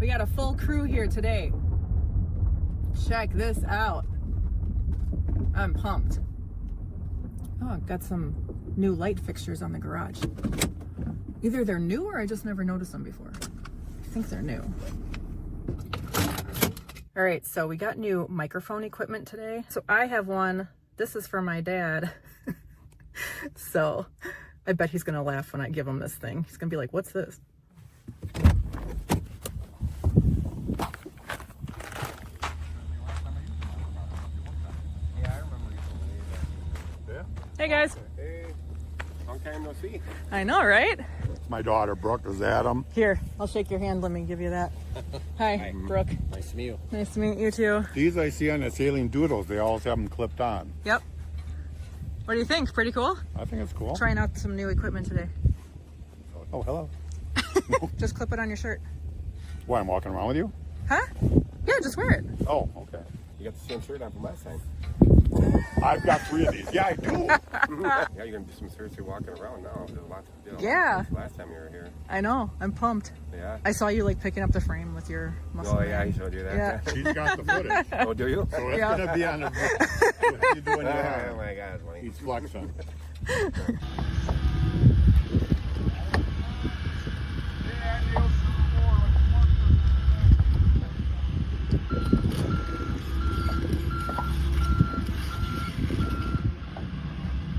We got a full crew here today. Check this out. I'm pumped. Oh, I've got some new light fixtures on the garage. Either they're new or I just never noticed them before. I think they're new. All right, so we got new microphone equipment today. So I have one. This is for my dad. So I bet he's gonna laugh when I give him this thing. He's gonna be like, what's this? Hey guys. Hey, long time no see. I know, right? My daughter Brooke is Adam. Here, I'll shake your hand. Let me give you that. Hi, Brooke. Nice to meet you. Nice to meet you too. These I see on the sailing doodles. They always have them clipped on. Yep. What do you think? Pretty cool? I think it's cool. Trying out some new equipment today. Oh, hello. Just clip it on your shirt. Why, I'm walking around with you? Huh? Yeah, just wear it. Oh, okay. You got the same shirt on from last time. I've got 3 of these. Yeah, I do. Yeah, you're gonna do some seriously walking around now. There's a lot to do. Yeah. Last time you were here. I know. I'm pumped. Yeah. I saw you like picking up the frame with your muscle. Oh yeah, man. he showed you that. Yeah. She's got the footage. Oh, do you? So it's Yeah. going to be on the what you doing Oh there. my God, funny. He's flexing.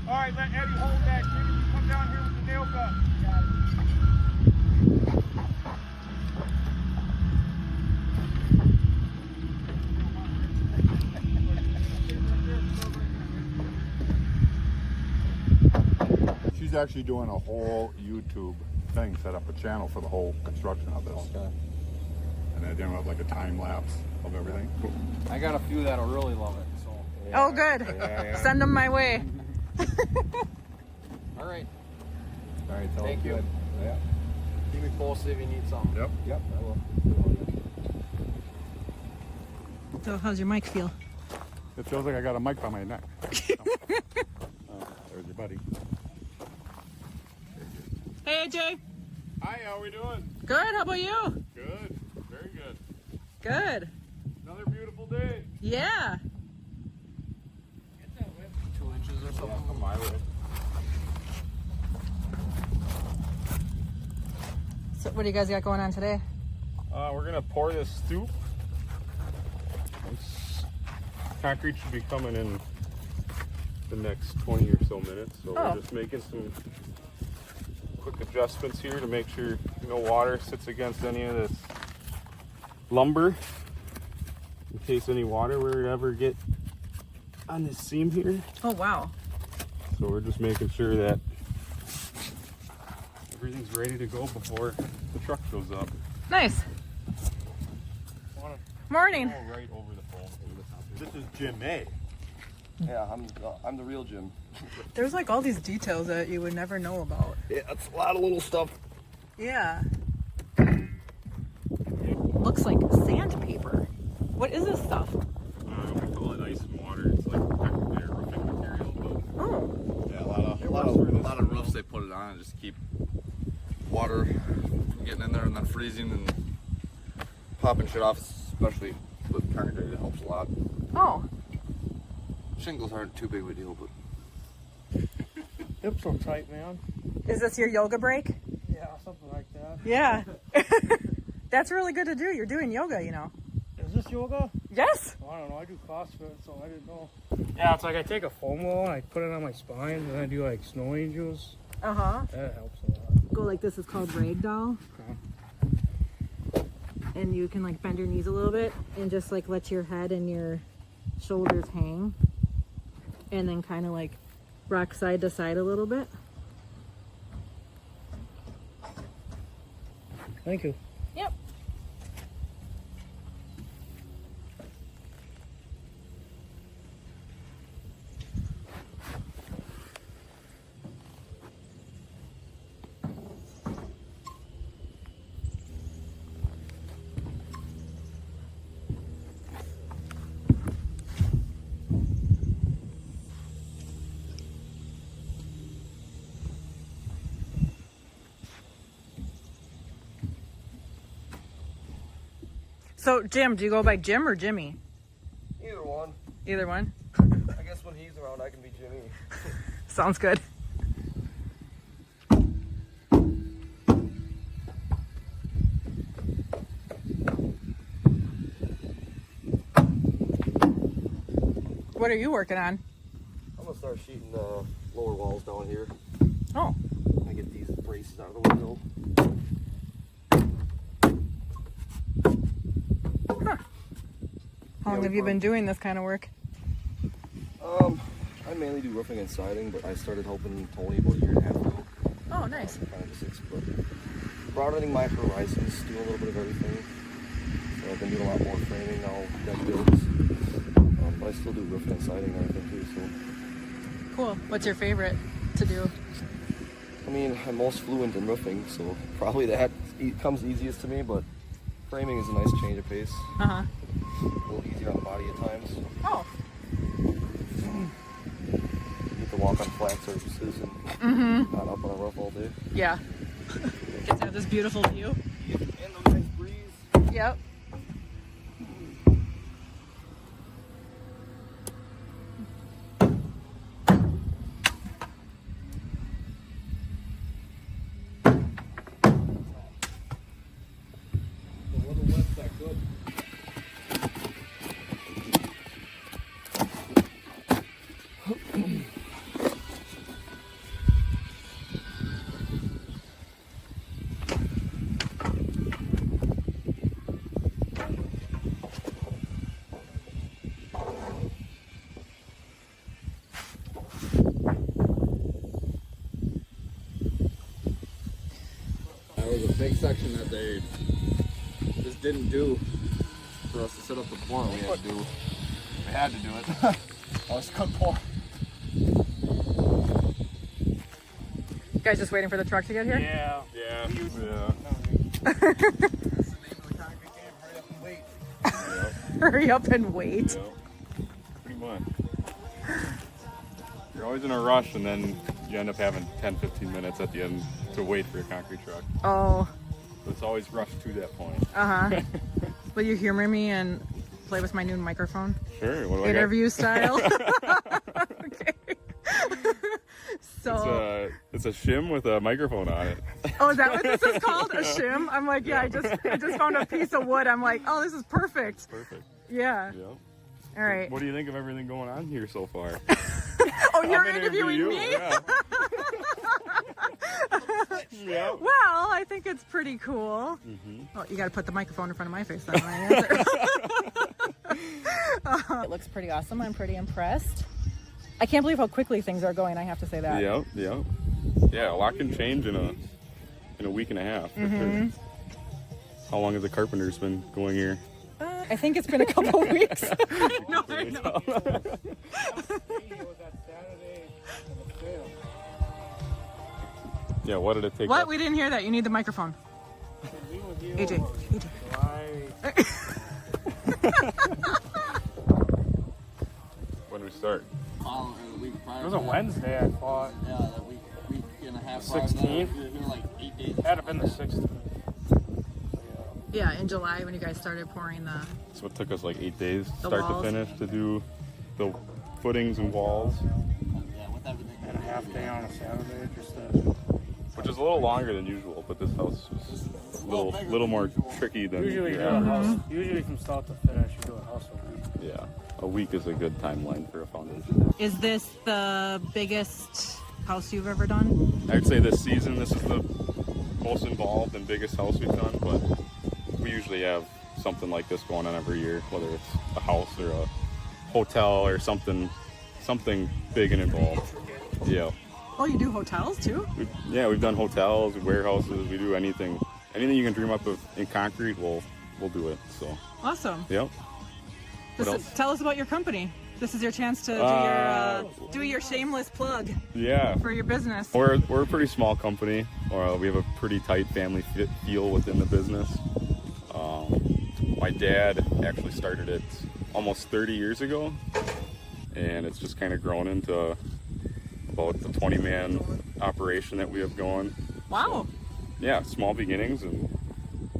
All right, let Eddie hold that. Jimmy, you come down here with the nail gun. She's actually doing a whole YouTube thing, set up a channel for the whole construction of this. Okay. And they're doing like a time lapse of everything. I got a few that'll really love it. So. Oh, good. Yeah. Send them my way. All right. All right, Thank you. good. Yeah. Keep me posted if you need something. Yep. Yep, I will. So how's your mic feel? It feels like I got a mic on my neck. There's your buddy. Hey, AJ. Hi, how we doing? Good. How about you? Good. Very good. Good. Another beautiful day. Yeah. 2 inches or something. Come my way. So what do you guys got going on today? We're gonna pour this stoop. Concrete should be coming in the next 20 or so minutes. So Oh. we're just making some quick adjustments here to make sure no water sits against any of this lumber. In case any water were to ever get on this seam here. Oh, wow. So we're just making sure that everything's ready to go before the truck shows up. Nice. Morning. Oh, right over the pole, over the top. This is Jim A. Yeah, I'm the real Jim. There's like all these details that you would never know about. Yeah, that's a lot of little stuff. Yeah. Looks like sandpaper. What is this stuff? We call it ice and water. It's like technically a roofing material, but Oh. Yeah, a lot of roofs they put it on and just keep water from getting in there and then freezing and popping shit off, especially with concrete. It helps a lot. Oh. Shingles aren't too big of a deal, but hips so tight, man. Is this your yoga break? Yeah, something like that. Yeah. That's really good to do. You're doing yoga, you know. Is this yoga? Yes. I don't know. I do CrossFit, so I didn't know. Yeah, it's like I take a foam roll and I put it on my spine, and I do like snow angels. Uh-huh. That helps a lot. Go like this is called ragdoll. And you can like bend your knees a little bit and just like let your head and your shoulders hang. And then kind of like rock side to side a little bit. Thank you. Yep. So, Jim, do you go by Jim or Jimmy? Either one. Either one? I guess when he's around, I can be Jimmy. Sounds good. What are you working on? I'm gonna start sheeting the lower walls down here. Oh, I get these braces out of the window. how long have you been doing this kind of work? I mainly do roofing and siding, but I started helping Tony about a year and a half ago. Oh, nice. Kind of just broadening my horizons, doing a little bit of everything. So I've been doing a lot more framing now, deck builds. But I still do roofing and siding and everything too. So. Cool. What's your favorite to do? I mean, I'm most fluent in roofing, so probably that comes easiest to me, but framing is a nice change of pace. Uh-huh. A little easier on the body at times. Oh. Get to walk on flat surfaces and not up on a roof all day. Yeah. Get to have this beautiful view. And the nice breeze. Yep. The little wet's that good. That was a big section that they just didn't do for us to set up the pour. We had to do. We had to do it. That was a good pour. You guys just waiting for the truck to get here? Yeah. Yeah. That's the name of the concrete game. Hurry up and wait. Hurry up and wait. Yeah. Pretty much. You're always in a rush, and then you end up having 10-15 minutes at the end to wait for a concrete truck. Oh, So it's always rushed to that point. uh-huh. Will you humor me and play with my new microphone? Sure. What do Interview style. Okay. So, it's a shim with a microphone on it. oh, is that what this is called? A shim? I'm like, yeah, I just found a piece of wood. I'm like, oh, this is perfect. Perfect. Yeah. Yeah. All right. What do you think of everything going on here so far? Oh, you're I'm interviewing interviewing you, me? Yeah. Yeah. Well, I think it's pretty cool. Well, you got to put the microphone in front of my face then when I answer. It looks pretty awesome. I'm pretty impressed. I can't believe how quickly things are going. I have to say that. Yeah, a lot can change in a week and a half. For sure. How long has the carpenters been going here? I think it's been a couple weeks. No, I know. Yeah, what did it take? What? We didn't hear that. You need the microphone. AJ. When do we start? The week prior. It was a Wednesday, I thought. Yeah, that week and a half. prior to that, 16th? we were like 8 days. Had it been the 16th. Yeah, in July when you guys started pouring the... So it took us like 8 days, The start walls. to finish, to do the footings and walls, Yeah, with everything. And a half day on a Saturday, just which is a little longer than usual. But this house was a little more tricky than usually you do your a average. house. Usually from start to finish, you do a house a week. Yeah, a week is a good timeline for a foundation. Is this the biggest house you've ever done? I'd say this season, this is the most involved and biggest house we've done, but we usually have something like this going on every year, whether it's a house or a hotel or something big and involved. Yeah. Oh, you do hotels too? We've done hotels, warehouses, we do anything you can dream up of in concrete, we'll do it. So, Awesome. yep. Tell us about your company. This is your chance to do your shameless plug Yeah. for your business. We're a pretty small company. We have a pretty tight family feel within the business. My dad actually started it almost 30 years ago, and it's just kind of grown into about the 20-man operation that we have going. Wow. Yeah, small beginnings, and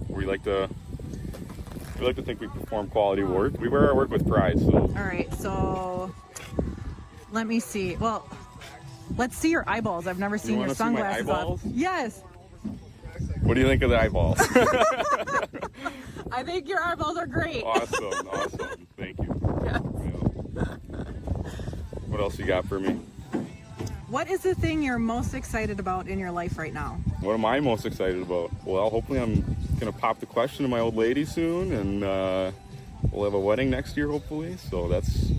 we like to We like to think we perform quality work. We wear our work with pride, so. All right, so let me see. Well, let's see your eyeballs. I've never seen your wanna see my sunglasses eyeballs? off. Yes. What do you think of the eyeballs? I think your eyeballs are great. Awesome, awesome. Thank you. Yes. Yeah. What else you got for me? What is the thing you're most excited about in your life right now? What am I most excited about? Well, hopefully I'm going to pop the question to my old lady soon, and we'll have a wedding next year, hopefully. So that's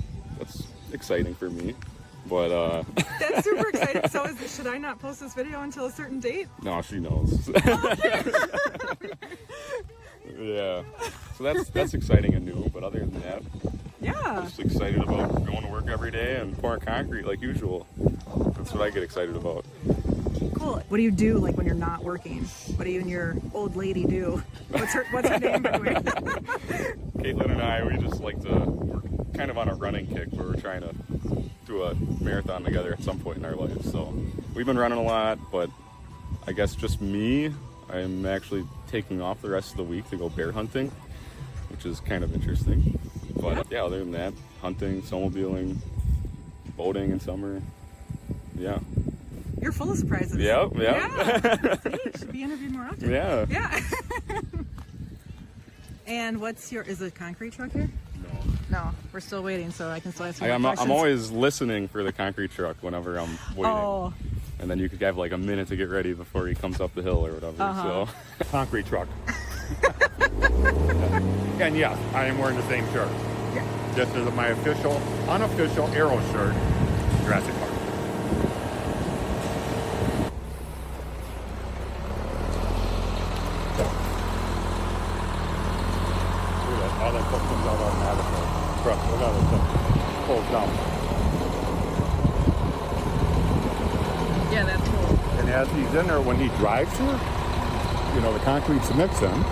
exciting for me. But That's super exciting. So should I not post this video until a certain date? no, she knows. Yeah. So that's exciting and new. But other than that, Yeah. just excited about going to work every day and pouring concrete like usual. That's what I get excited about. Cool. What do you do like when you're not working? What do you and your old lady do? What's her name, by the way? Caitlin and I, we just like we're kind of on a running kick where we're trying to do a marathon together at some point in our lives. So we've been running a lot, but I guess just me, I'm actually taking off the rest of the week to go bear hunting, which is kind of interesting. But yeah, other than that, hunting, snowmobiling, boating in summer. Yeah. You're full of surprises. Yep. Yeah. See, you should be interviewed more often. Yeah. Yeah. And is it a concrete truck here? No, we're still waiting, so I can still ask you more questions. I'm always listening for the concrete truck whenever I'm waiting. Oh. And then you could have like a minute to get ready before he comes up the hill or whatever. So Concrete truck. And yes, I am wearing the same shirt. Yeah. This is my unofficial Aero shirt, Jurassic Park. Look at that, all that stuff comes out automatically. Trust, look at that stuff pulls down. Yeah, that's cool. And as he's in there, when he drives here, the concrete's mixing.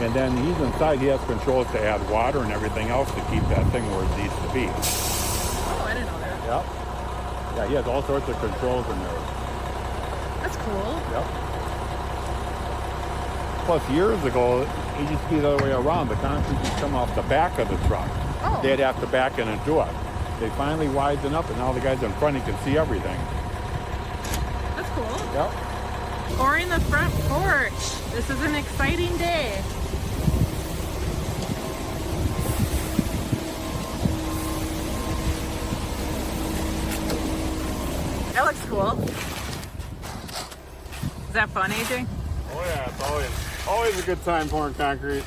And then he's inside, he has controls to add water and everything else to keep that thing where it needs to be. Oh, I didn't know that. Yep. Yeah, he has all sorts of controls in there. That's cool. Yep. Plus, years ago, it used to be the other way around. The concrete would come off the back of the truck. Oh. They'd have to back in and do it. They finally widened up, and now the guys in front, you can see everything. That's cool. Yep. Pouring the front porch. This is an exciting day. That looks cool. Is that fun, AJ? Oh yeah, it's always a good time pouring concrete.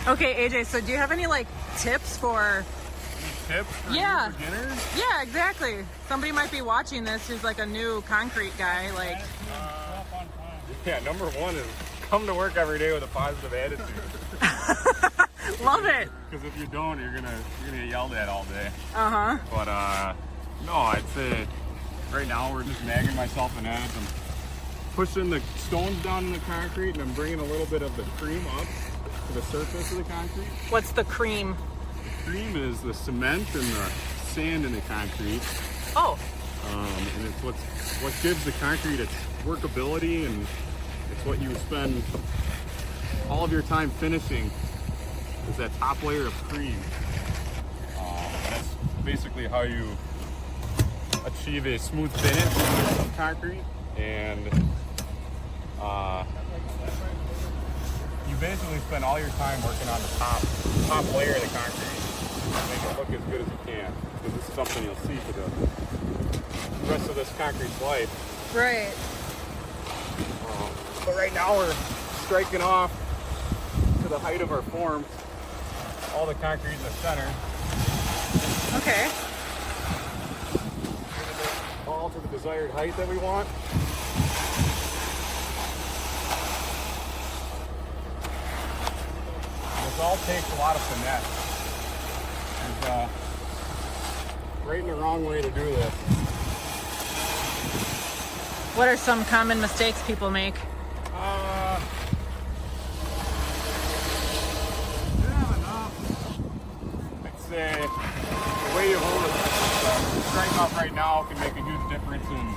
Okay, AJ, so do you have any tips for Tips for Yeah. beginners? Yeah, exactly. Somebody might be watching this who's a new concrete guy. Yeah, number one is come to work every day with a positive attitude. Love it. Because if you don't, you're gonna get yelled at all day. Uh-huh. But no, I'd say right now we're just nagging myself in head. I'm pushing the stones down in the concrete and I'm bringing a little bit of the cream up to the surface of the concrete. What's the cream? The cream is the cement and the sand in the concrete. Oh. And it's what gives the concrete its workability, and it's what you spend all of your time finishing is that top layer of cream. That's basically how you achieve a smooth finish of concrete, and you basically spend all your time working on the top layer of the concrete to make it look as good as you can, because this is something you'll see for the rest of this concrete's life. Right. But right now we're striking off to the height of our form, all the concrete in the center, Okay. all to the desired height that we want. This all takes a lot of finesse. There's right and the wrong way to do this. What are some common mistakes people make? I'd say the way you hold the strike off right now can make a huge difference in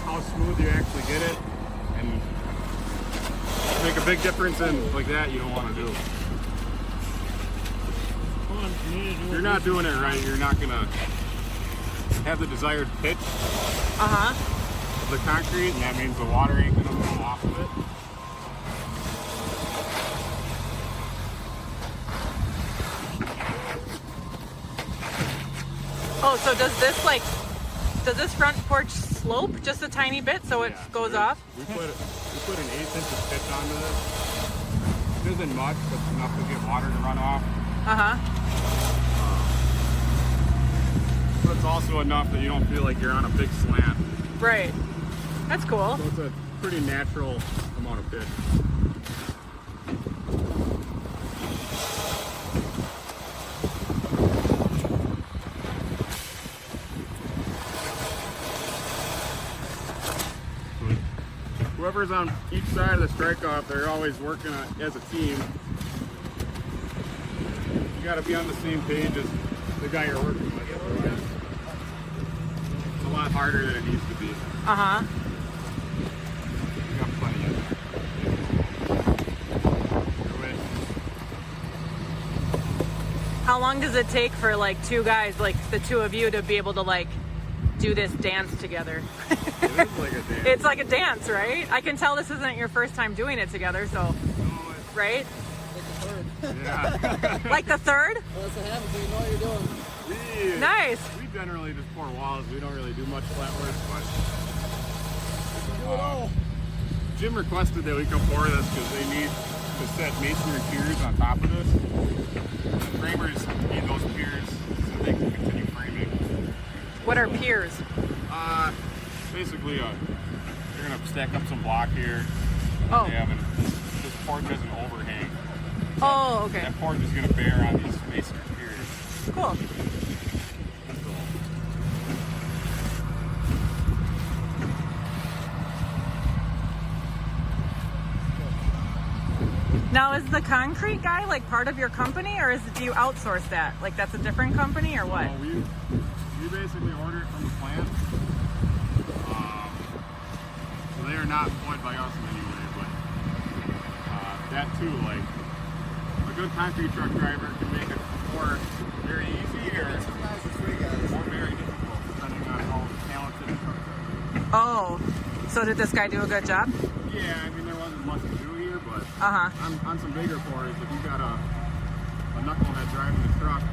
how smooth you actually get it, and make a big difference in like that you don't want to do. If you're not doing it right, you're not gonna have the desired pitch of the concrete, and that means the water ain't gonna flow off of it. Oh, so does this front porch slope just a tiny bit so it goes off? We put an 1/8 inch of pitch onto this. It isn't much, but it's enough to get water to run off. But it's also enough that you don't feel like you're on a big slant. Right. That's cool. So it's a pretty natural amount of pitch. Whoever's on each side of the strike off, they're always working as a team. You got to be on the same page as the guy you're working with. Otherwise, it's a lot harder than it needs to be. You got plenty of it. How long does it take for like two guys, like the two of you, to be able to like do this dance together? It is like a dance. It's like a dance, right? I can tell this isn't your first time doing it together, so right? Yeah. Like the third? Well, that's what happens when you know what you're doing. Nice. We generally just pour walls. We don't really do much flat work, but Do it all. Jim requested that we come pour this because they need to set masonry piers on top of this. The framers need those piers so they can continue framing. What are piers? Basically, they're gonna stack up some block here. Oh. They have this porch has an overhang. Oh, okay. That porch is gonna bear on these masonry piers. Cool. Now, is the concrete guy like part of your company, or do you outsource that? Like that's a different company, or what? We basically order it from the plant. So they are not employed by us in any way, but that too, like a good concrete truck driver can make it more very easy or very difficult, depending on how talented the truck driver is. Oh, so did this guy do a good job? Yeah, I mean there wasn't much to do here, but on some bigger pours, if you got a knucklehead driving the truck,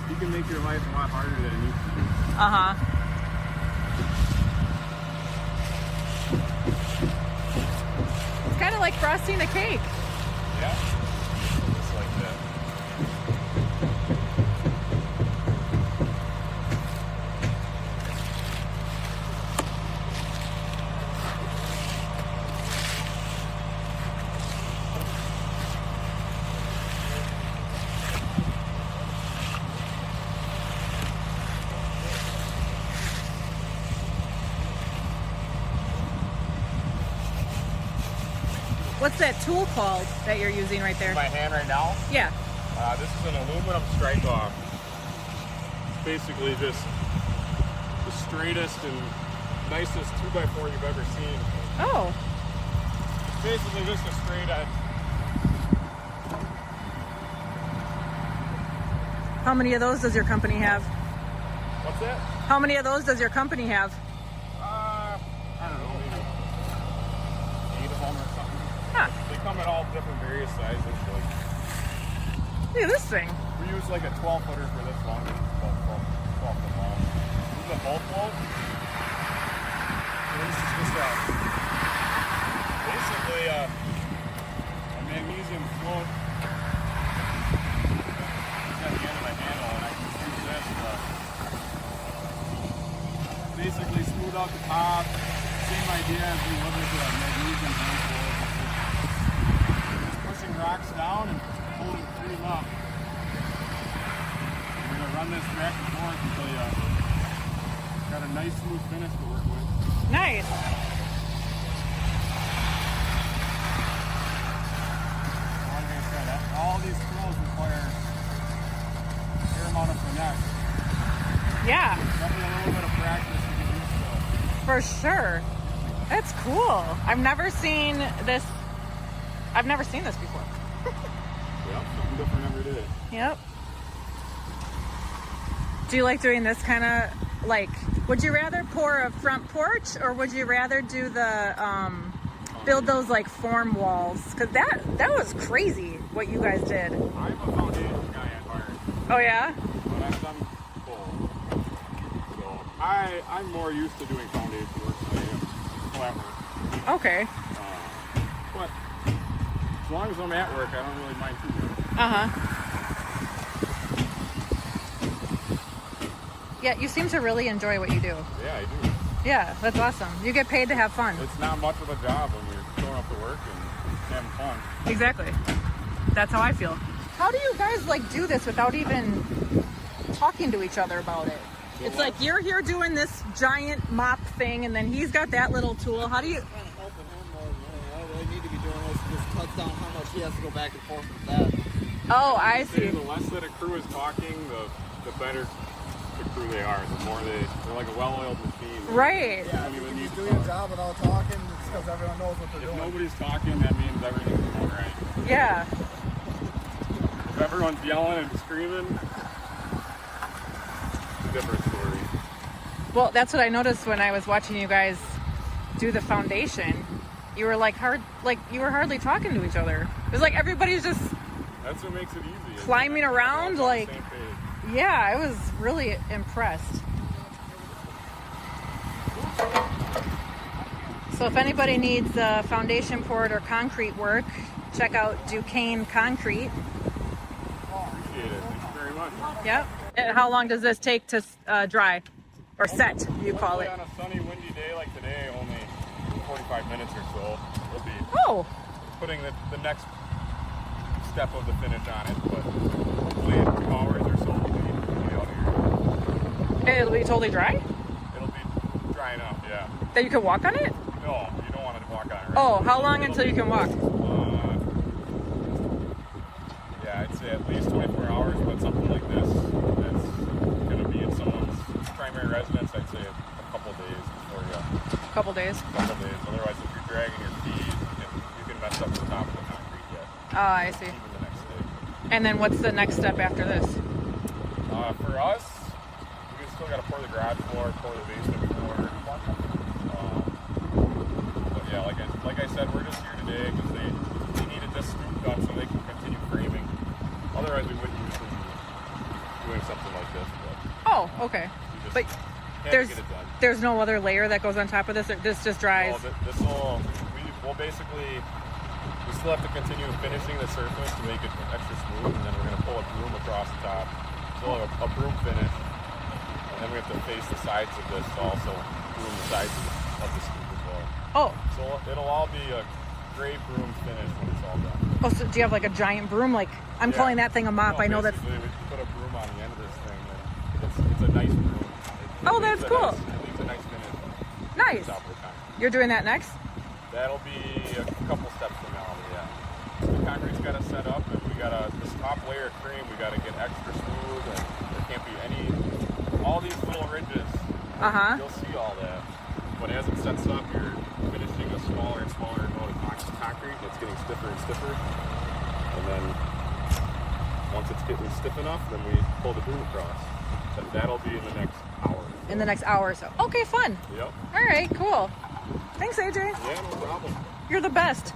you can make your life a lot harder than it needs to be. It's kind of like frosting a cake. Yeah, just like that. What's that tool called that you're using right there? My hand right now. Yeah. This is an aluminum strike off. It's basically just the straightest and nicest 2x4 you've ever seen. Oh. Basically just a straight edge. How many of those does your company have? What's that? How many of those does your company have? I don't know, maybe 8 of them or something. Huh. They come in all different various sizes. Like, Look at this thing. we use like a 12-footer for this one. It's about 12 foot long. This is a bolt float. So this is just basically a magnesium float. It's at the end of the handle, and I can use this to basically smooth out the top. Same idea as we would with a magnesium hand float. Pushing rocks up. We're gonna run this back and forth until you got a nice smooth finish to work with. Nice. Like I said, all these tools require a fair amount of finesse. Yeah, Definitely a little bit of practice to get used to. for sure. That's cool. I've never seen this. I've never seen this before. Yep, something different every day. Yep. Do you like doing this kind of, like, would you rather pour a front porch or would you rather do the, build those like form walls? Because that was crazy what you guys did. I'm a foundation guy at heart, Oh yeah? but I've done both. So I'm more used to doing foundation work than I am flat work. Okay. But as long as I'm at work, I don't really mind too much. Uh-huh. Yeah, you seem to really enjoy what you do. Yeah, I do. Yeah, that's awesome. You get paid to have fun. It's not much of a job when you're showing up to work and having fun. Exactly. That's how I feel. How do you guys like do this without even talking to each other about it? It's like you're here doing this giant mop thing and then he's got that little tool. How do you... Kind of helping him more than anything. All they need to be doing is just cuts down how much he has to go back and forth with that. Oh, I Say see. the less that a crew is talking, the better the crew they are. The more they're like a well-oiled machine. Right. Yeah, if you can just do your job without talking, it's because everyone knows what they're If doing. nobody's talking, that means everything's going right. Yeah. If everyone's yelling and screaming, different story. Well, that's what I noticed when I was watching you guys do the foundation. You were like you were hardly talking to each other. It was like everybody's just, That's what makes it easy. Climbing around, Everyone's on the like- same page. yeah, I was really impressed. So if anybody needs foundation poured or concrete work, check out Duquaine Concrete. Appreciate it. Thank you very much. Yep. And how long does this take to dry? Or set, you call Hopefully it. on a sunny, windy day like today, only 45 minutes or so. We'll be Oh, putting the next step of the finish on it, but hopefully in 2 hours or so we'll be out here. it'll be totally dry? It'll be dry enough, yeah. That you can walk on it? No, you don't want to walk on it. Right? Oh, how long until you can walk? Yeah, I'd say at least 24 hours, but something like this that's going to be in someone's primary residence, I'd say a couple days before you. Couple days. Couple days. Otherwise, if you're dragging your feet, you can mess up the top of the concrete yet. Oh, I see. Even the next day. And then what's the next step after this? For us, we still got to pour the garage floor, pour the basement floor. But yeah, like I said, we're just here today because they needed this scoop done so they can continue framing. Otherwise, we wouldn't usually be doing something like this. But Oh, okay. we just But had there's to get it done. there's no other layer that goes on top of this, or this just dries? Well, we'll basically, we still have to continue finishing the surface to make it extra smooth, and then we're going to pull a broom across the top. Still have a broom finish, and then we have to face the sides of this to also broom the sides of the scoop as well. Oh, So it'll all be a gray broom finish when it's all done. oh, so do you have like a giant broom? Like, I'm Yeah. calling that thing a mop. I know that's... basically, we put a broom on the end of this thing, and it's a nice broom. Oh, that's cool. It leaves a nice finish. Nice. Top of the concrete. You're doing that next? That'll be a couple steps from now, yeah. The concrete's got to set up, and we got to, this top layer of cream, we got to get extra smooth, and there can't be all these little ridges. Uh-huh. You'll see all that. But as it sets up, you're finishing a smaller and smaller amount of concrete, and it's getting stiffer and stiffer. And then once it's getting stiff enough, then we pull the broom across. And that'll be in the next hour. In the next hour or so. Okay, fun. Yep. All right, cool. Thanks, AJ. Yeah, no problem. You're the best.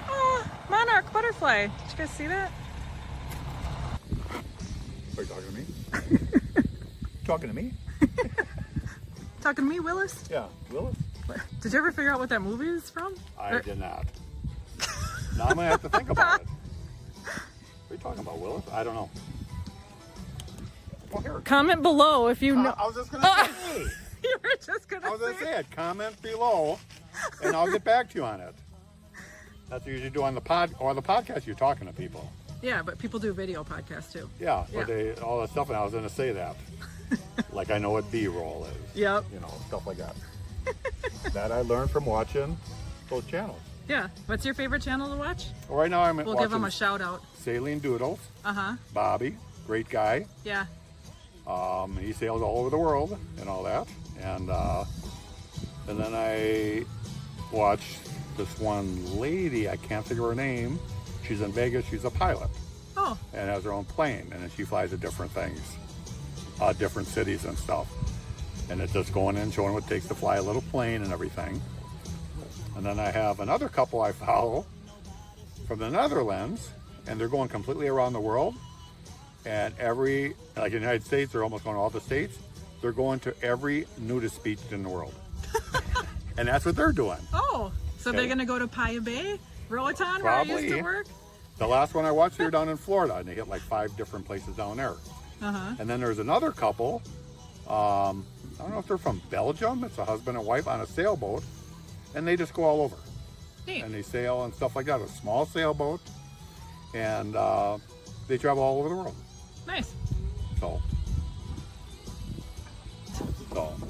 Oh, monarch butterfly. Did you guys see that? Are you talking to me? Talking to me? Talking to me, Willis? Yeah, Willis? Did you ever figure out what that movie is from? I did not. Now I'm gonna have to think about it. What are you talking about, Willis? I don't know. Well, here, here. Comment below if you know. I was just gonna say. You were just gonna I was gonna say. say it. Comment below, and I'll get back to you on it. That's what you usually do on the podcast. You're talking to people. Yeah, but people do video podcasts too. Yeah, Yeah. but all that stuff, and I was gonna say that. Like I know what B-roll is. Yep. You know, stuff like that. That I learned from watching those channels. Yeah. What's your favorite channel to watch? Right now I'm We'll watching give them a shout out. Saline Doodles. Uh-huh. Bobby, great guy. Yeah. He sails all over the world and all that. And then I watched this one lady, I can't think of her name. She's in Vegas, she's a pilot Oh. and has her own plane, and then she flies to different things, different cities and stuff. And it's just going in, showing what it takes to fly a little plane and everything. And then I have another couple I follow from the Netherlands, and they're going completely around the world. And like in the United States, they're almost going to all the states. They're going to every nudist beach in the world. And that's what they're doing. Oh. So Okay. they're gonna go to Paya Bay, Roatan, where I used to Probably. work. The last one I watched, they were down in Florida, and they hit like 5 different places down there. Uh-huh. And then there's another couple, I don't know if they're from Belgium, it's a husband and wife on a sailboat, and they just go all over. Neat. And they sail and stuff like that, a small sailboat, and they travel all over the world. Nice. So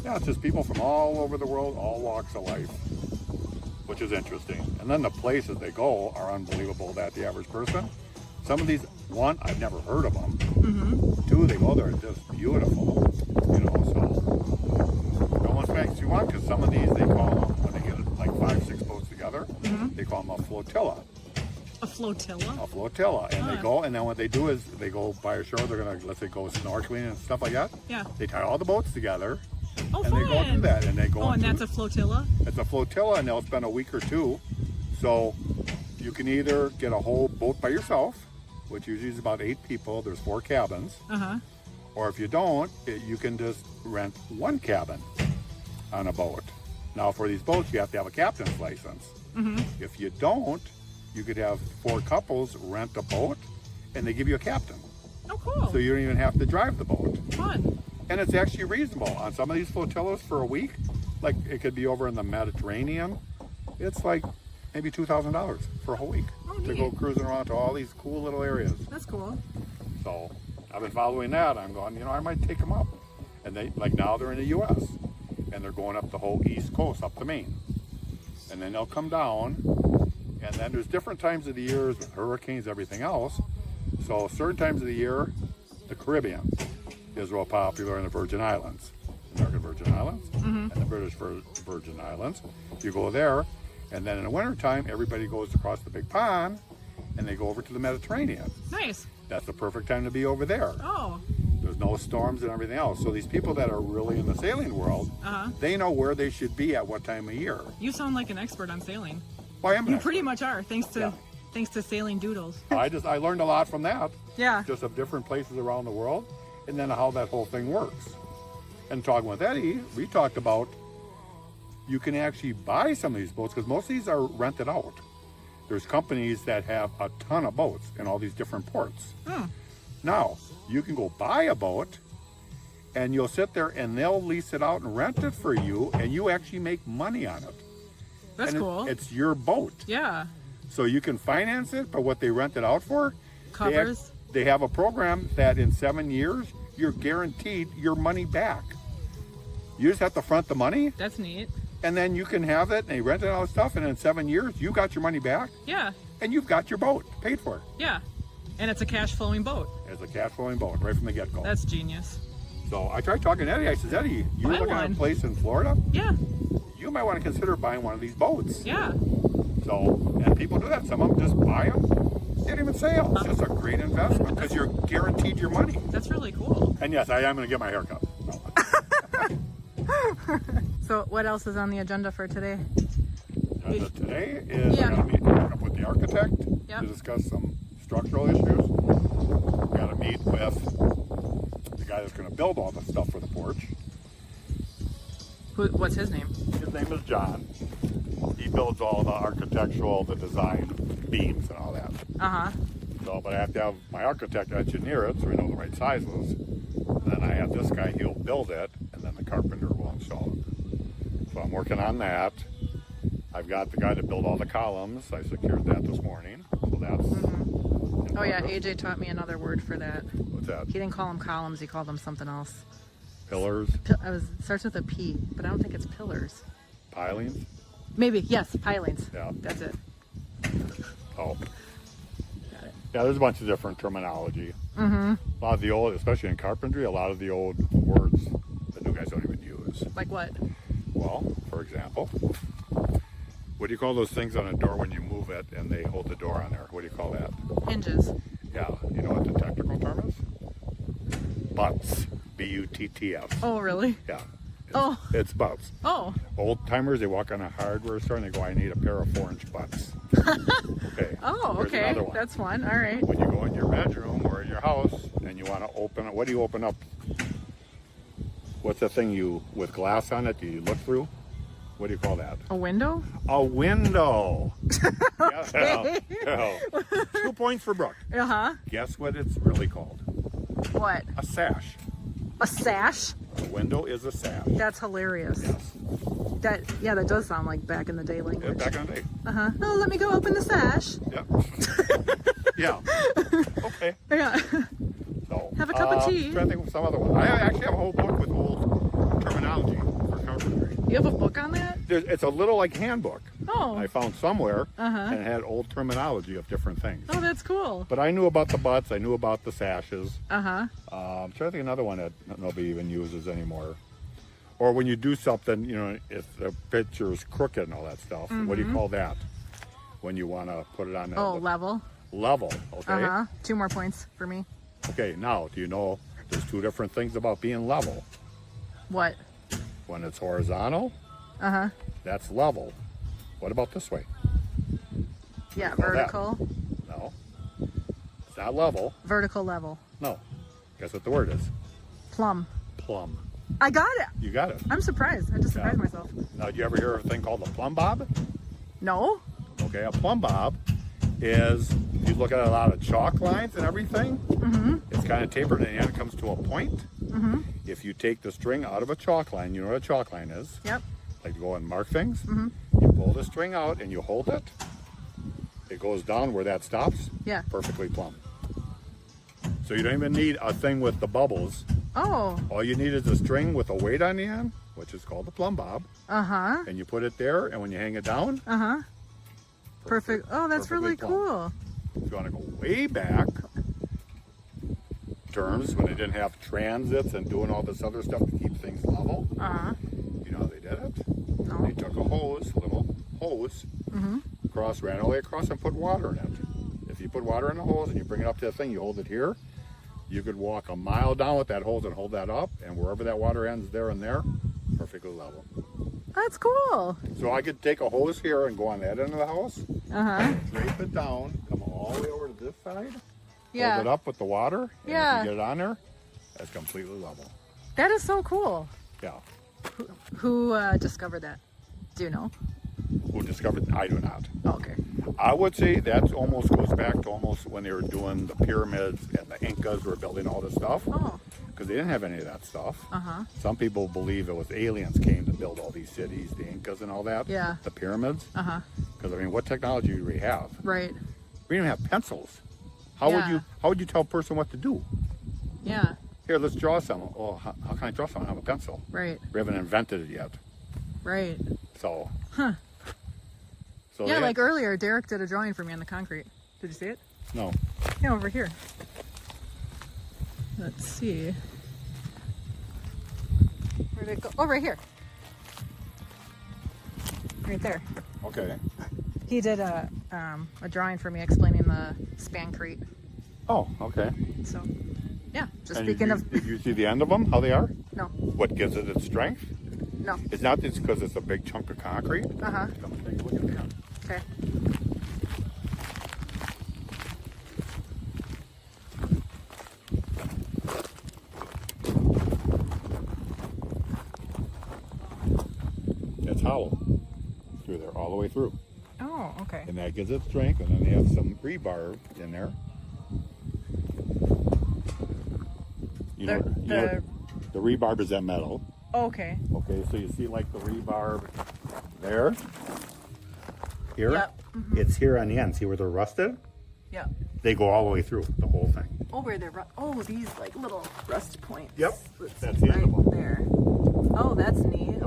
yeah, it's just people from all over the world, all walks of life, which is interesting. And then the places they go are unbelievable that the average person. Some of these, one, I've never heard of them. Mm-hmm. Two, they go there, it's just beautiful, you know, so it almost makes you want, because some of these, they call them, when they get like 5, 6 boats together, they call them a flotilla. A flotilla? A flotilla, and they Ah. go, and then what they do is they go by a shore, they're gonna, let's say, go snorkeling and stuff like that. Yeah. They tie all the boats together, Oh, and fun. they go do that, and they go Oh, and into- that's a flotilla? it's a flotilla, and they'll spend a week or two. So you can either get a whole boat by yourself, which usually is about 8 people, there's 4 cabins, Uh-huh. or if you don't, you can just rent 1 cabin on a boat. Now for these boats, you have to have a captain's license. If you don't, you could have 4 couples rent a boat, and they give you a captain. Oh, cool. So you don't even have to drive the boat. Fun. And it's actually reasonable. On some of these flotillas for a week, like it could be over in the Mediterranean, it's like maybe $2,000 for a whole week Oh, to neat. go cruising around to all these cool little areas. That's cool. So I've been following that. I'm going, I might take them up. And they, like now they're in the U.S. and they're going up the whole East Coast, up to Maine. And then they'll come down, and then there's different times of the years with hurricanes, everything else. So certain times of the year, the Caribbean is real popular in the Virgin Islands, American Virgin Islands, and the British Virgin Islands. You go there, and then in the wintertime, everybody goes across the big pond, and they go over to the Mediterranean. Nice. That's the perfect time to be over there. Oh. There's no storms and everything else. So these people that are really in the sailing world, Uh-huh. they know where they should be at what time of year. You sound like an expert on sailing. Well, I am an You expert. pretty much are, thanks to Sailing Doodles. I learned a lot from that, Yeah. just of different places around the world, and then how that whole thing works. And talking with Eddie, we talked about you can actually buy some of these boats, because most of these are rented out. There's companies that have a ton of boats in all these different ports. Now, you can go buy a boat, and you'll sit there and they'll lease it out and rent it for you, and you actually make money on it. That's And cool. It's your boat. Yeah. So you can finance it, but what they rent it out for, Covers. they have a program that in 7 years, you're guaranteed your money back. You just have to front the money, That's neat. and then you can have it, and they rent it all the stuff, and in 7 years, you got your money back, Yeah. and you've got your boat paid for. Yeah. And it's a cash flowing boat. It's a cash flowing boat right from the get-go. That's genius. So I tried talking to Eddie. I said, Eddie, you Buy looking at one. a place in Florida? Yeah. You might want to consider buying one of these boats. Yeah. So, and people do that. Some of them just buy them. They don't even sail. It's just a great investment because you're guaranteed your money. That's really cool. And yes, I am going to get my hair cut. So what else is on the agenda for today? Today is Yeah. I'm going to meet up with the architect Yep. to discuss some structural issues. We've got to meet with the guy that's going to build all the stuff for the porch. What's his name? His name is John. He builds all the architectural, the design, beams and all that. Uh-huh. So, but I have to have my architect engineer it so we know the right sizes. Then I have this guy, he'll build it, and then the carpenter will install it. So I'm working on that. I've got the guy to build all the columns. I secured that this morning. So that's in Oh yeah, progress. AJ taught me another word for that. What's that? He didn't call them columns, he called them something else. Pillars, It starts with a P, but I don't think it's pillars. pilings. Maybe, yes, pilings. Yeah. That's it. Oh. Got it. Yeah, there's a bunch of different terminology. A lot of the old, especially in carpentry, a lot of the old words the new guys don't even use. Like what? Well, for example, what do you call those things on a door when you move it and they hold the door on there? What do you call that? Hinges. Yeah, you know what the technical term is? Butts. B-U-T-T-S. Oh, really? Yeah. Oh. It's butts. Oh. Old timers, they walk on a hardware store and they go, I need a pair of 4-inch butts. Okay. Oh, Here's okay. another one. That's one. All right. When you go in your bedroom or in your house and you want to open it, what do you open up? What's the thing with glass on it you look through? What do you call that? A window? A window. Yeah. 2 points for Brooke. Uh-huh. Guess what it's really called? What? A sash. A sash? A window is a sash. That's hilarious. Yes. That does sound like back in the day Yeah, language. back in the day. Uh-huh. Oh, let me go open the sash. Yep. Yeah. Okay. Yeah. So, Have a cup of tea. I'm trying to think of some other one. I actually have a whole book with old terminology for carpentry. You have a book on that? It's a little like handbook Oh. I found somewhere, Uh-huh. and it had old terminology of different things. Oh, that's cool. But I knew about the butts. I knew about the sashes. Uh-huh. I'm trying to think of another one that nobody even uses anymore. Or when you do something, you know, if the picture's crooked and all that stuff, what do you call that? When you want to put it on that Oh, level. level, okay? Uh-huh. 2 more points for me. Okay, now, do you know there's 2 different things about being level? What? When it's horizontal, Uh-huh. that's level. What about this way? Yeah, call that? vertical. No. It's not level. Vertical level. No. Guess what the word is? Plumb. Plumb. I got it. You got it. I'm surprised. I just surprised Yeah. myself. Now, do you ever hear of a thing called a plumb bob? No? Okay, a plumb bob is, you look at a lot of chalk lines and everything, it's kind of tapered and the end comes to a point. If you take the string out of a chalk line, you know what a chalk line is? Yep. Like to go and mark things. You pull the string out and you hold it. It goes down where that stops. Yeah. Perfectly plumb. So you don't even need a thing with the bubbles. Oh. All you need is a string with a weight on the end, which is called the plumb bob. Uh-huh. And you put it there, and when you hang it down, Uh-huh. Perfect. Oh, that's perfectly really plumb. cool. If you want to go way back, terms when they didn't have transits and doing all this other stuff to keep things level, Uh-huh. you know how they did it? No. They took a little hose, ran all the way across and put water in it. If you put water in the hose and you bring it up to the thing, you hold it here, you could walk a mile down with that hose and hold that up, and wherever that water ends there and there, perfectly level. That's cool. So I could take a hose here and go on that end of the house, Uh-huh. drape it down, come all the way over to this side, hold it Yeah. up with the water, and Yeah. if you get it on there, that's completely level. That is so cool. Yeah. Who discovered that? Do you know? Who discovered? I do not. Oh, okay. I would say that almost goes back to almost when they were doing the pyramids and the Incas were building all this stuff, Oh. because they didn't have any of that stuff. Uh-huh. Some people believe it was aliens came to build all these cities, the Incas and all that. Yeah. The pyramids. Uh-huh. Because I mean, what technology do we have? Right. We didn't have pencils. How Yeah. would you tell a person what to do? Yeah. Here, let's draw some. Oh, how can I draw something? I have a pencil. Right. We haven't invented it yet. Right. So. Huh. So Yeah, they- like earlier, Derek did a drawing for me on the concrete. Did you see it? No. Yeah, over here. Let's see. Where'd it go? Oh, right here. Right there. Okay. He did a drawing for me explaining the Spancrete. Oh, okay. So, yeah. Just And speaking of, did you see the end of them? How they are? no, What gives it its strength? no. It's not just because it's a big chunk of concrete. Uh huh. Come take a look at that. Okay. It's hollow through there, all the way through. Oh, okay. And that gives it strength, and then they have some rebar in there. You know, the rebarb is that metal. Okay. Okay, so you see like the rebarb there, here. Yep. It's here on the end. See where they're rusted? Yep. They go all the way through the whole thing. Oh, where they're these like little rust points. Yep. Let's That's see, the end of them. there. Oh, that's neat.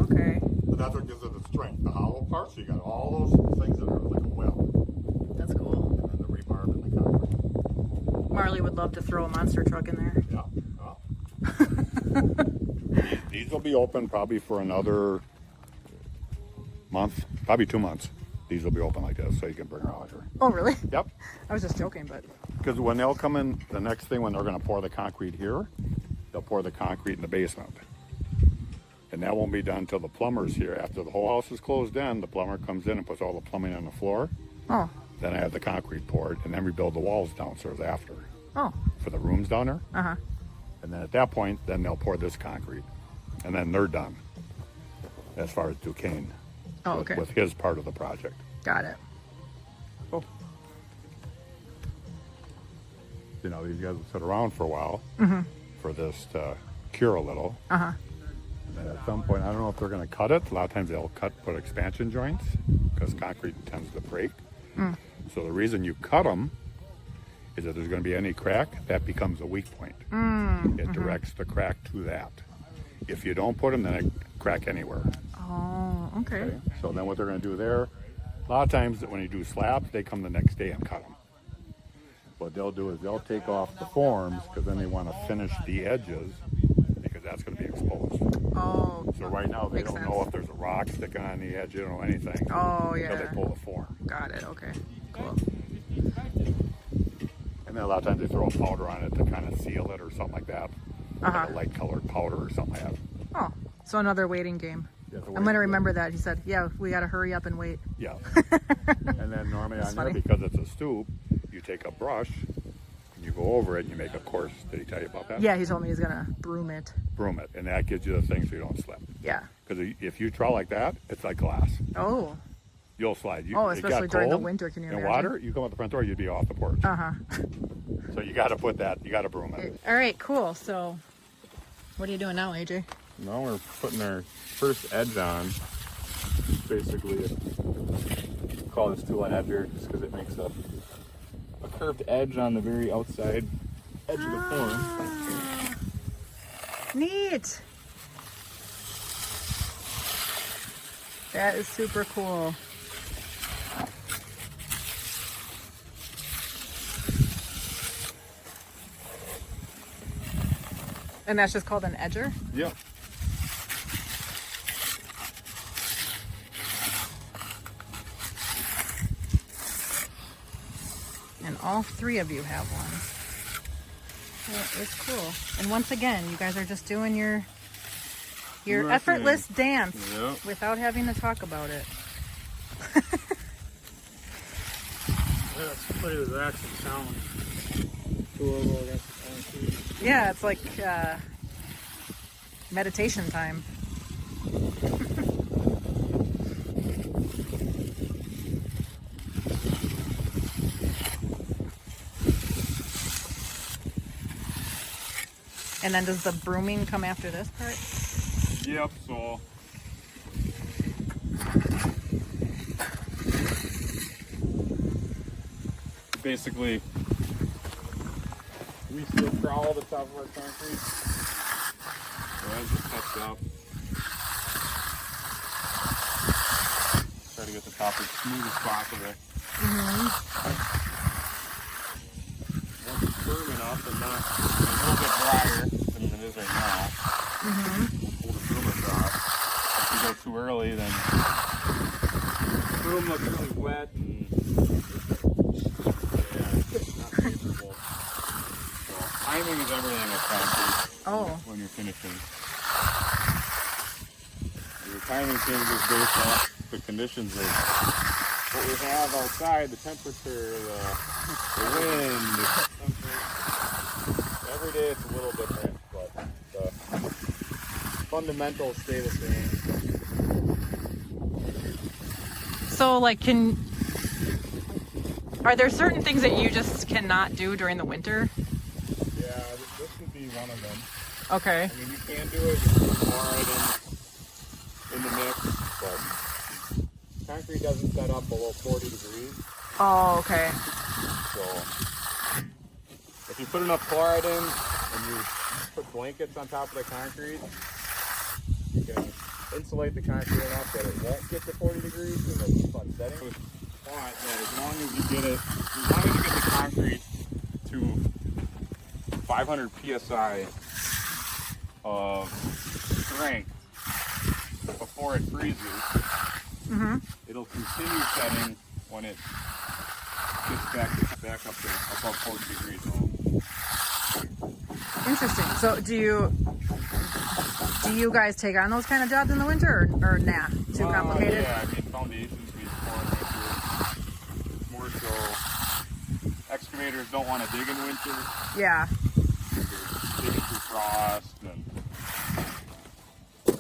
Okay. But that's what gives it the strength. The hollow part. So you got all those things that are like a weld, That's cool. and then the rebarb and the concrete. Marley would love to throw a monster truck in there. Yeah. These will be open probably for another month, probably 2 months. These will be open like this, so you can bring her out here. Oh, really? Yep. I was just joking, but. Because when they'll come in, the next thing when they're going to pour the concrete here, they'll pour the concrete in the basement. And that won't be done until the plumber's here. After the whole house is closed in, the plumber comes in and puts all the plumbing on the floor. Oh. Then I have the concrete poured, and then we build the walls downstairs after Oh. for the rooms down there. Uh-huh. And then at that point, then they'll pour this concrete. And then they're done as far as Duquaine. Oh, okay. With his part of the project. Got it. Cool. You know, these guys will sit around for a while for this to cure a little. Uh-huh. And then at some point, I don't know if they're going to cut it. A lot of times they'll put expansion joints because concrete tends to break. So the reason you cut them is that there's going to be any crack, that becomes a weak point. It directs the crack to that. If you don't put them, then it crack anywhere. Oh, okay. So then what they're going to do there, a lot of times when you do slabs, they come the next day and cut them. What they'll do is they'll take off the forms because then they want to finish the edges because that's going to be exposed. Oh. So right now they Makes don't sense. know if there's a rock sticking on the edge, anything. Oh, Until yeah. they pull the form. Got it. Okay. Cool. And then a lot of times they throw a powder on it to kind of seal it or something like that. Like Uh-huh. a light colored powder or something like that. Oh, so another waiting game. You have to I'm wait going to a remember that. He said, yeah, we got to hurry up and wait. Yeah. And then normally That's on there, funny. because it's a stoop, you take a brush and you go over it and you make a course. Did he tell you about that? Yeah, he told me he's going to broom it. Broom it. And that gives you the thing so you don't slip. Yeah. Because if you trowel like that, it's like glass. Oh. You'll slide. Oh, it especially got during the cold winter, can you and imagine? water, you come out the front door, you'd be off the porch. Uh-huh. So you got to put that, you got to broom it. All right, cool. So what are you doing now, AJ? Now we're putting our first edge on. Basically, call this tool an edger just because it makes a curved edge on the very outside edge of the form. Neat. That is super cool. And that's just called an edger? Yep. And all three of you have one. That is cool. And once again, you guys are just doing your Rough effortless dance Yep. without having to talk about it. Yeah, it's pretty relaxing sound. Two of them against the concrete. Yeah, it's like meditation time. And then does the brooming come after this part? Yep, so basically we still trowel the top of our concrete. So as it cuts up, try to get the top as smooth as possible. Once it's firm enough and not a little bit drier than it is right now, pull the broom across. If you go too early, then the broom looks really wet and it's not favorable. So timing is everything with concrete. Oh. When you're finishing. Your timing changes based on the conditions of what we have outside, the temperature, the wind. Every day it's a little different, but the fundamentals stay the same. So, like, are there certain things that you just cannot do during the winter? Yeah, this would be one of them. Okay. I mean, you can do it, you can put chloride in the mix, but concrete doesn't set up below 40 degrees. Oh, okay. So if you put enough chloride in and you put blankets on top of the concrete, you can insulate the concrete enough that it won't get to 40 degrees and it'll keep on setting. But as long as you get the concrete to 500 psi of strength before it freezes, it'll continue setting when it gets back up to above 40 degrees. Interesting. So do you guys take on those kind of jobs in the winter, or nah? Too complicated? Yeah, I mean, foundations we pour in winter. More so, excavators don't want to dig in winter. Yeah. They're digging through frost, and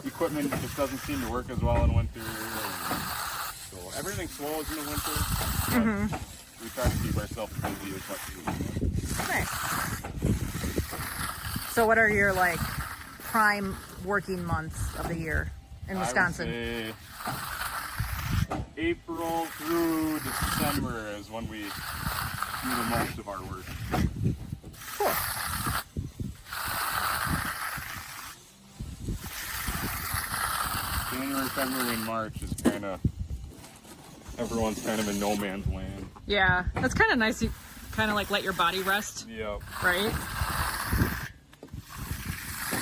equipment just doesn't seem to work as well in winter. So everything slows in the winter. But we try to keep ourselves busy as much as we can. Nice. So what are your like prime working months of the year in Wisconsin? I would say April through December is when we do the most of our work. Cool. January, February, and March is kind of, everyone's kind of in no man's land. Yeah, that's kind of nice. You kind of like let your body rest, Yep. right?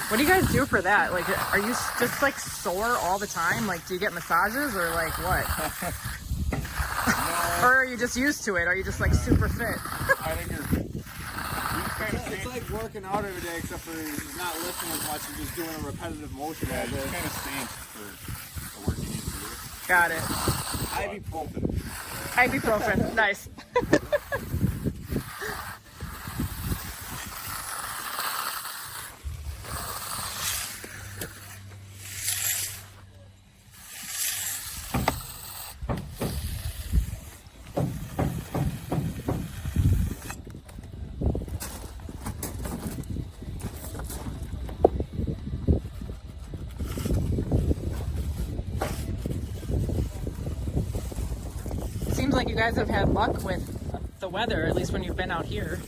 What do you guys do for that? Like, are you just like sore all the time? Like, do you get massages or like what? Or are you just used to it? Are you just like super fit? I think you're kind of It's like working out every day, except for he's not lifting as much and just doing a repetitive motion all kind day. of stinks for the work you need to do. Got it. Ibuprofen. Ibuprofen. Nice. Seems like you guys have had luck with the weather, at least when you've been out here.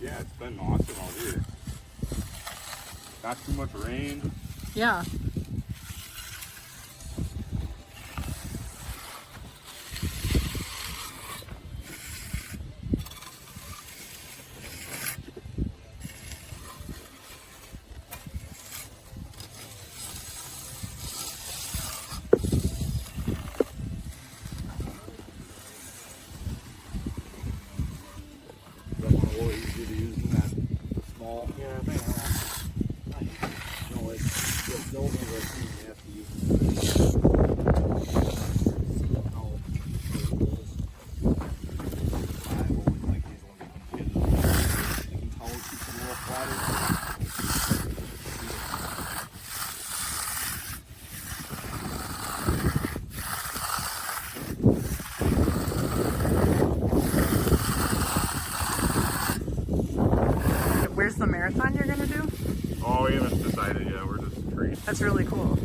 Yeah, it's been awesome out here. Not too much rain. Yeah. Where's the marathon you're gonna do? Oh, we haven't decided yet. We're just treating. That's really cool.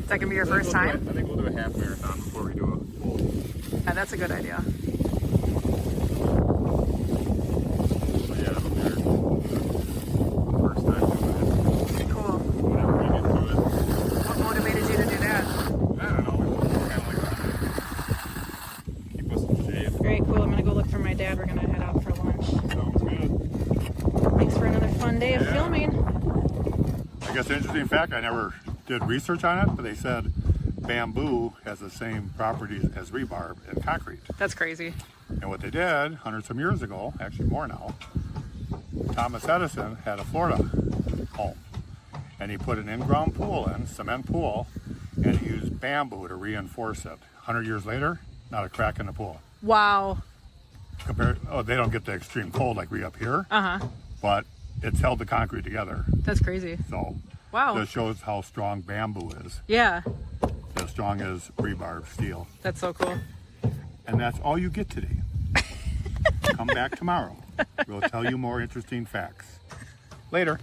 Is that gonna be your first time? I think we'll do a half marathon before we do a full. Yeah, that's a good idea. So yeah, that'll be our first time doing it. Cool. Whenever we get to it. What motivated you to do that? I don't know. It's kind of like keep us in shape. Very cool. I'm gonna go look for my dad. We're gonna head out for lunch. Sounds good. Thanks for another fun day of filming. I guess an interesting fact, I never did research on it, but they said bamboo has the same properties as rebar and concrete. That's crazy. And what they did hundreds of years ago, actually more now, Thomas Edison had a Florida home. And he put an in-ground pool in, cement pool, and he used bamboo to reinforce it. 100 years later, not a crack in the pool. Wow. They don't get the extreme cold like we up here, Uh-huh. but it's held the concrete together. That's crazy. So Wow. this shows how strong bamboo is, Yeah. as strong as rebar steel. That's so cool. And that's all you get today. Come back tomorrow. We'll tell you more interesting facts. Later.